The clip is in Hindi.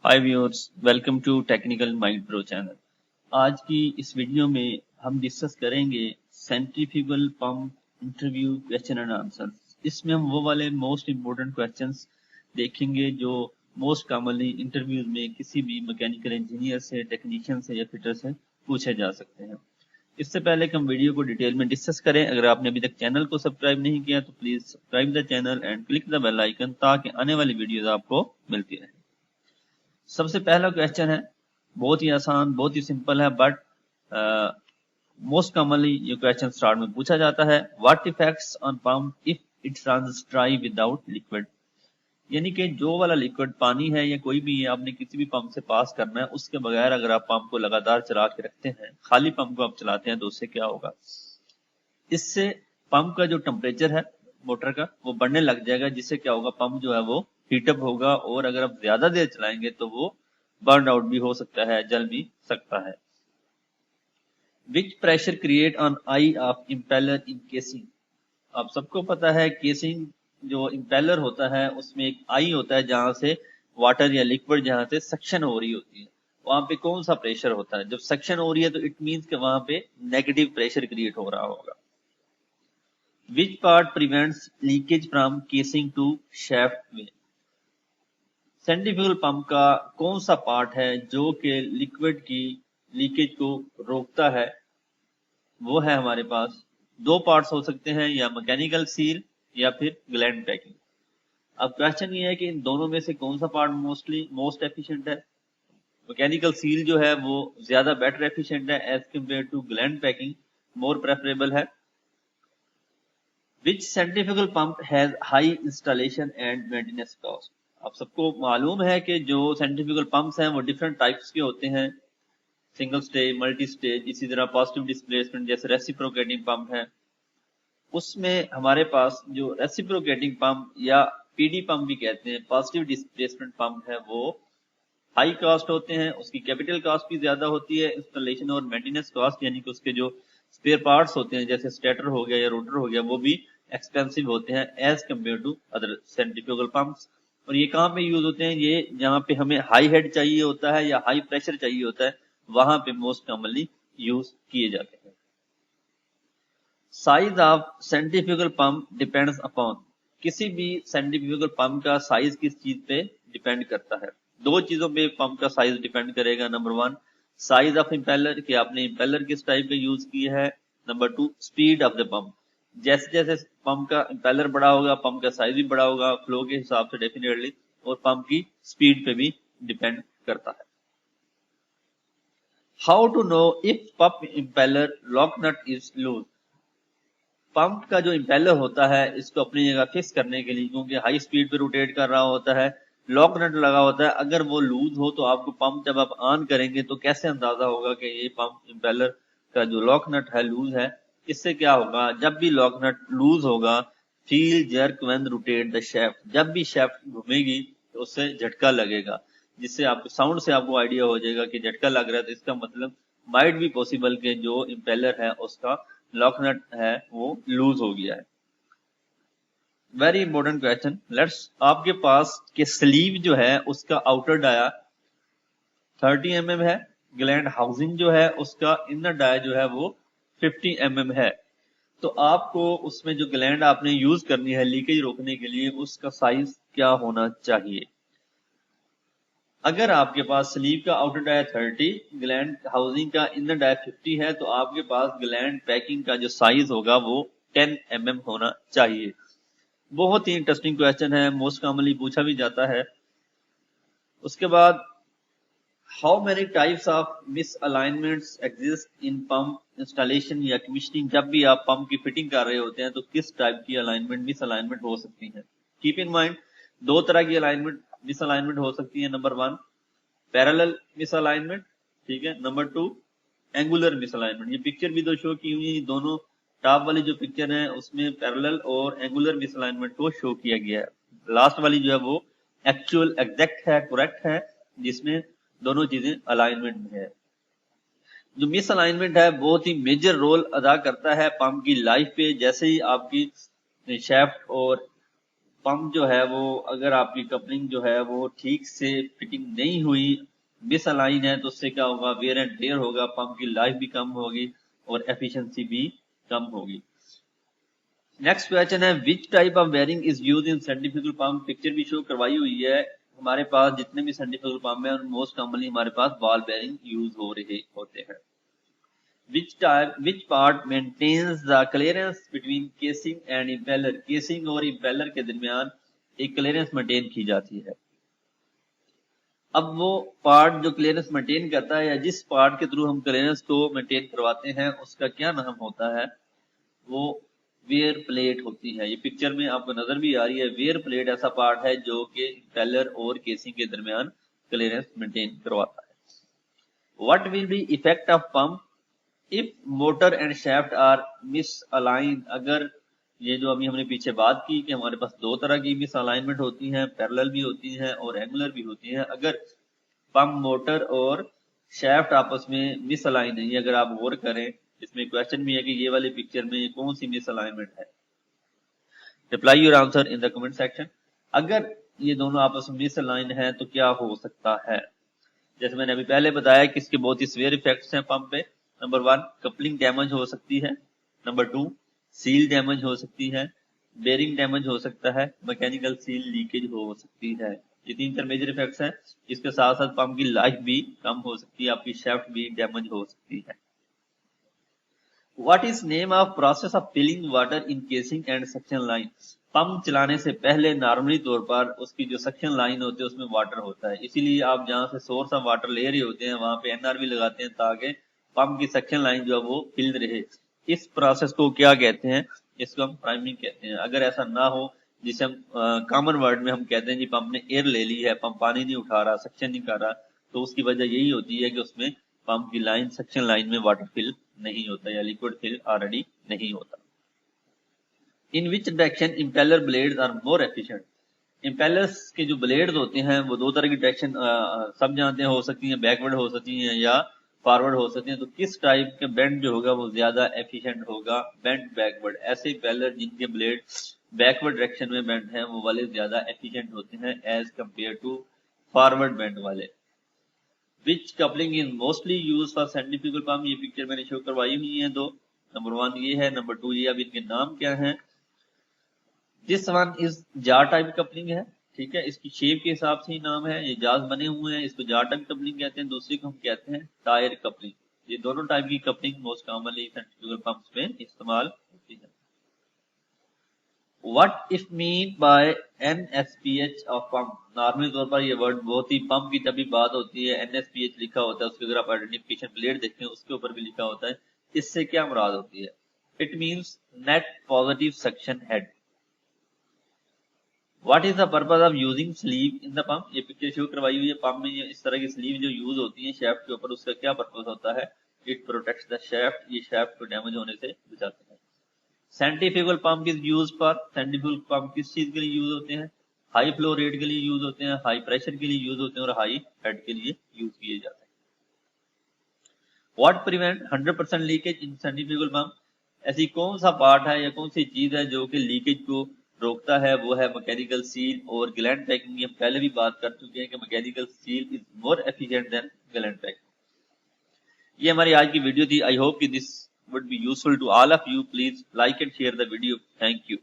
Hi viewers, welcome to technical mind pro channel. आज की इस वीडियो में हम डिस्कस करेंगे centrifugal pump interview question and answer. इसमें हम वो वाले मोस्ट इंपोर्टेंट क्वेश्चंस देखेंगे जो मोस्ट कॉमनली इंटरव्यूज में किसी भी मैकेनिकल इंजीनियर से, टेक्नीशियन से या फिटर से पूछे जा सकते हैं। इससे पहले कि हम वीडियो को डिटेल में डिस्कस करें, अगर आपने अभी तक चैनल को सब्सक्राइब नहीं किया तो please subscribe the channel and click the bell icon ताकि आने वाली वीडियोस आपको मिलती रहे। सबसे पहला क्वेश्चन है, बहुत ही आसान, बहुत ही सिंपल है, बट मोस्ट कॉमनली ये क्वेश्चन स्टार्ट में पूछा जाता है। What effects on pump if it runs dry without liquid. यानी कि जो वाला लिक्विड पानी है या कोई भी है, आपने किसी भी पंप से पास करना है, उसके बगैर अगर आप पंप को लगातार चला के रखते हैं, खाली पंप को आप चलाते हैं, तो उससे क्या होगा? इससे पंप का जो टेम्परेचर है मोटर का वो बढ़ने लग जाएगा, जिससे क्या होगा, पंप जो है वो हीटअप होगा और अगर आप ज्यादा देर चलाएंगे तो वो बर्न आउट भी हो सकता है, जल भी सकता है। विच pressure create on I of impeller in casing. आप सबको पता है केसिंग जो इम्पेलर होता है उसमें एक आई होता है जहां से वाटर या लिक्विड जहां से सक्शन हो रही होती है। वहां पे कौन सा प्रेशर होता है? जब सक्शन हो रही है तो इट मींस कि वहां पे नेगेटिव प्रेशर क्रिएट हो रहा होगा। Which part prevents leakage from casing to shaft में? सेंट्रीफ्यूगल पंप का कौन सा पार्ट है जो कि लिक्विड की लीकेज को रोकता है? वो है हमारे पास दो पार्ट्स हो सकते हैं, या मैकेनिकल सील या फिर ग्लैंड पैकिंग। अब क्वेश्चन ये है कि इन दोनों में से कौन सा पार्ट मोस्ट एफिशिएंट है? मैकेनिकल सील जो है वो ज्यादा बेटर एफिशिएंट है as compare to gland packing, more preferable है। Which centrifugal pump has high installation and maintenance cost? आप सबको मालूम है कि जो सेंट्रीफ्यूगल पंप्स हैं वो डिफरेंट टाइप्स के होते हैं, सिंगल स्टेज, मल्टी स्टेज, इसी तरह पॉजिटिव डिस्प्लेसमेंट जैसे रेसिप्रोकेटिंग पंप है। उसमें हमारे पास जो रेसिप्रोकेटिंग पंप या पीडी पंप भी कहते हैं, पॉजिटिव डिस्प्लेसमेंट पंप है, वो हाई कॉस्ट होते हैं, उसकी कैपिटल कॉस्ट भी ज्यादा होती है, इंस्टॉलेशन और मेंटेनेंस कॉस्ट यानी कि उसके जो स्पेयर पार्ट्स होते हैं जैसे स्टेटर हो गया या रोटर हो गया वो भी एक्सपेंसिव होते हैं as compare to other centrifugal pumps. और ये कहाँ पे यूज होते हैं? ये जहाँ पे हमें हाई हेड चाहिए होता है या हाई प्रेशर चाहिए होता है, वहां पे मोस्ट कॉमनली यूज किए जाते हैं। Size of centrifugal pump depends upon. किसी भी सेंट्रीफ्यूगल पंप का साइज किस चीज पे डिपेंड करता है? दो चीजों पे पंप का साइज डिपेंड करेगा। Number one, size of impeller, कि आपने इंपेलर किस टाइप का यूज किया है। Number two, speed of the pump. जैसे जैसे पंप का इंपेलर बड़ा होगा, पंप का साइज भी बड़ा होगा, फ्लो के हिसाब से डेफिनेटली, और पंप की स्पीड पे भी डिपेंड करता है। How to know if pump impeller lock nut is loose. Pump का जो इंपेलर होता है इसको अपनी जगह फिक्स करने के लिए, क्योंकि हाई स्पीड पे रोटेट कर रहा होता है, लॉक नट लगा होता है, अगर वो लूज हो तो आपको पंप जब आप ऑन करेंगे तो कैसे अंदाजा होगा कि ये पंप इंपेलर का जो लॉक नट है लूज है? इससे क्या होगा, जब भी लॉक नट लूज होगा, feel jerk when rotate the shaft, जब भी शाफ्ट घूमेगी तो उससे झटका लगेगा, जिससे आपको साउंड से आपको आइडिया हो जाएगा कि झटका लग रहा है, तो इसका मतलब माइट भी पॉसिबल के जो इंपेलर है उसका लॉक नट है वो लूज हो गया है। Very important question. लेट्स, आपके पास के स्लीव जो है उसका आउटर डाया 30 mm है, ग्लैंड हाउसिंग जो है उसका इनर डाया जो है वो 50 mm है। तो आपको उसमें जो ग्लैंड आपने यूज करनी है लीकेज रोकने के लिए, उसका साइज क्या होना चाहिए? अगर आपके पास स्लीव का आउटर डाया 30, ग्लैंड हाउसिंग का इनर डाया 50 है, तो आपके पास ग्लैंड पैकिंग का जो साइज होगा वो 10 mm होना चाहिए। बहुत ही इंटरेस्टिंग क्वेश्चन है, मोस्ट कॉमनली पूछा भी जाता है। उसके बाद, how many types of miss alignments exist in pump installation या कमीशनिंग। जब भी आप पंप की फिटिंग कर रहे होते हैं तो किस टाइप की अलाइनमेंट, मिस अलाइनमेंट हो सकती है? कीप इन माइंड, दो तरह की अलाइनमेंट, मिस अलाइनमेंट हो सकती है। नंबर वन, पैरेलल मिसअलाइनमेंट, ठीक है। Number two, angular misalignment. ये पिक्चर भी दो शो की हुई है, दोनों टॉप वाली जो पिक्चर है उसमें पैरेलल और एंगुलर मिसअलाइनमेंट को शो किया गया है। लास्ट वाली जो है वो एक्चुअल एग्जैक्ट है, करेक्ट है, जिसमें दोनों चीजें अलाइनमेंट में है। जो मिसअलाइनमेंट है बहुत ही मेजर रोल अदा करता है पंप की लाइफ पे। जैसे ही आपकी शाफ्ट और पंप जो है वो अगर आपकी कपलिंग जो है वो ठीक से फिटिंग नहीं हुई, मिसअलाइन है, तो उससे क्या होगा, वेयर एंड टेयर होगा, पंप की लाइफ भी कम होगी और एफिशिएंसी भी कम होगी। नेक्स्ट क्वेश्चन है which type of bearing is use in centrifugal pump. Picture भी शो करवाई हुई है। हमारे पास जितने भी सेंट्रीफ्यूगल पंप है मोस्ट कॉमनली हमारे पास बॉल बेयरिंग यूज हो रहे होते हैं। which part maintains the clearance between casing and impeller। Casing और impeller के दरमियान एक क्लियरेंस मेंटेन की जाती है। अब वो पार्ट जो क्लियरेंस मेंटेन करता है या जिस पार्ट के थ्रू हम क्लियरेंस को मेंटेन करवाते हैं उसका क्या नाम होता है, वो वेयर प्लेट होती है। ये पिक्चर में आपको नजर भी आ रही है। वेयर प्लेट ऐसा पार्ट है जो कि impeller और केसिंग के दरमियान क्लियरेंस मेंटेन करवाता है। What will be effect of pump if motor and shaft are misalign. अगर ये जो अभी हमने पीछे बात की कि हमारे पास दो तरह की मिसअलाइनमेंट होती हैं, पैरेलल भी होती हैं और एंगुलर भी होती हैं। अगर पंप मोटर और शाफ्ट आपस में मिसअलाइन है, ये अगर आप गौर करें, इसमें क्वेश्चन भी है कि ये वाली पिक्चर में कौन सी मिसअलाइनमेंट है। Reply your answer in the comment section. अगर ये दोनों आपस में मिसअलाइन है तो क्या हो सकता है। जैसे मैंने अभी पहले बताया कि इसके बहुत ही सीवियर इफेक्ट्स हैं पंप पे। नंबर 1 कपलिंग डैमेज हो सकती है। नंबर 2 सील डैमेज हो सकती है। बेरिंग डैमेज हो सकता है। मैकेनिकल सील लीकेज हो सकती है। ये 3 मेजर इफेक्ट्स हैं। इसके साथ साथ पंप की लाइफ भी कम हो सकती है, आपकी शाफ्ट भी डैमेज हो सकती है। What is name of process of filling water in casing and suction line. Pump चलाने से पहले नॉर्मली तौर पर उसकी जो सक्शन लाइन होती है उसमें वाटर होता है, इसीलिए आप जहां से सोर्स ऑफ वाटर ले रहे होते हैं वहां पे एनआरवी लगाते हैं ताकि पंप की सक्शन लाइन जो है वो फिल रहे। इस प्रोसेस को क्या कहते हैं, इसको हम प्राइमिंग कहते हैं। अगर ऐसा ना हो, जिसे हम कॉमन वर्ड में हम कहते हैं जी पंप ने एयर ले ली है, पंप पानी नहीं उठा रहा, सक्शन नहीं कर रहा, तो उसकी वजह यही होती है कि उसमें पंप की लाइन सक्शन लाइन में वाटर फिल नहीं होता या लिक्विड फिल ऑलरेडी नहीं होता। In which direction impeller blades are more efficient. Impellers के जो ब्लेड्स होते हैं वो दो तरह की डायरेक्शन सब जानते हैं, हो सकती हैं बैकवर्ड हो सकती हैं या फॉरवर्ड हो सकती हैं। तो किस टाइप के बेंड जो होगा वो ज्यादा एफिशिएंट होगा, बेंड बैकवर्ड। ऐसे इम्पेलर जिनके ब्लेड बैकवर्ड डायरेक्शन में बेंड है वो वाले ज्यादा एफिशिएंट होते हैं as compare to forward bend वाले। Which coupling is mostly use for centrifugal pump. ये पिक्चर मैंने शो करवाई हुई है दो। नंबर 1 ये है, नंबर 2 ये। अब इनके नाम क्या है। This one is jar type coupling है, ठीक है, इसकी शेप के हिसाब से ही नाम है। ये जार्स बने हुए हैं, इसको जार टाइप कपलिंग कहते हैं। दूसरी को हम कहते हैं टायर कपलिंग। ये दोनों टाइप की coupling most commonly centrifugal pumps में इस्तेमाल होती है। What if mean by NSPH of pump. Normally तौर पर ये वर्ड बहुत ही पंप की तभी बात होती है, एनएसपीएच लिखा होता है, उसके अगर आप आइडेंटिफिकेशन प्लेट देखते हैं उसके ऊपर भी लिखा होता है। इससे क्या मुराद होती है। It means net positive suction head. What is the purpose of using sleeve in the pump. ये पिक्चर शो करवाई हुई है। पंप में ये इस तरह की स्लीव जो यूज होती है शाफ्ट के ऊपर, उसका क्या पर्पज होता है। इट प्रोटेक्ट्स द शाफ्ट, ये शाफ्ट को डैमेज होने से बचाते हैं। Centrifugal pump is use for. Centrifugal pump किस चीज के लिए यूज होते हैं। हाई फ्लो रेट के लिए यूज होते हैं, हाई प्रेशर के लिए यूज होते हैं और हाई हेड के लिए यूज किए जाते हैं। What prevent 100% leakage in centrifugal pump. ऐसी कौन सा पार्ट है या कौन सी चीज है जो कि लीकेज को रोकता है, वो है मैकेनिकल सील और ग्लैंड पैकिंग। हम पहले भी बात कर चुके हैं कि mechanical seal is more efficient than gland packing. ये हमारी आज की वीडियो थी। आई होप कि this would be useful to all of you. Please like and share the video. Thank you.